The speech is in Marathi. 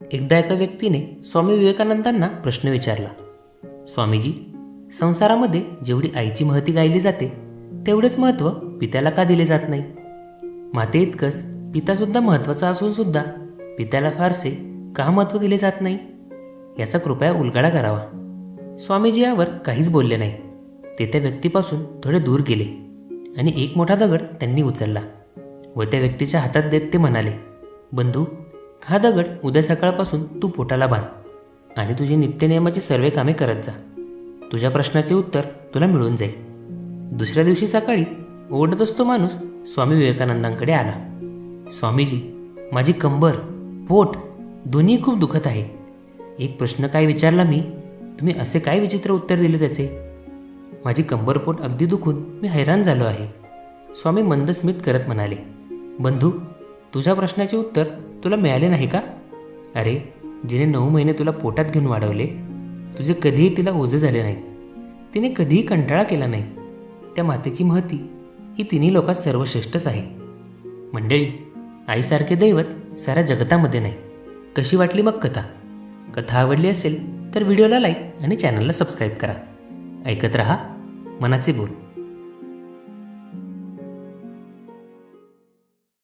एकदा एका व्यक्तीने स्वामी विवेकानंदांना प्रश्न विचारला, स्वामीजी, संसारामध्ये जेवढी आईची महती गायली जाते तेवढेच महत्त्व पित्याला का दिले जात नाही? माते इतकंच पितासुद्धा महत्त्वाचा असून सुद्धा पित्याला फारसे का महत्त्व दिले जात नाही? याचा कृपया उलगडा करावा. स्वामीजी यावर काहीच बोलले नाही. ते त्या व्यक्तीपासून थोडे दूर गेले आणि एक मोठा दगड त्यांनी उचलला व त्या व्यक्तीच्या हातात देत ते म्हणाले, बंधू, हा दगड उद्या सकाळपासून तू पोटाला बांध आणि तुझी नित्यनियमाची सर्व कामे करत जा. तुझ्या प्रश्नाचे उत्तर तुला मिळून जाईल. दुसऱ्या दिवशी सकाळी ओरडत असतो माणूस स्वामी विवेकानंदांकडे आला. स्वामीजी, माझी कंबर, पोट दोन्ही खूप दुखत आहे. एक प्रश्न काय विचारला मी, तुम्ही असे काय विचित्र उत्तर दिले त्याचे? माझी कंबरपोट अगदी दुखून मी हैराण झालो आहे. स्वामी मंद स्मित करत म्हणाले, बंधू, तुझ्या प्रश्नाचे उत्तर तुला मिळाले नाही का? अरे, जिने 9 महिने तुला पोटात घेऊन वाढवले, तुझे कधीही तिला ओझे झाले नाही. तिने कधीही कंटाळा केला नाही. त्या मातेची महती ही तिन्ही लोकात सर्वश्रेष्ठच आहे. मंडळी, आईसारखे दैवत साऱ्या जगतामध्ये नाही. कशी वाटली मग कथा? कथा आवडली असेल तर व्हिडिओला लाईक आणि चॅनलला सबस्क्राईब करा. ऐकत रहा मनाचे बोल.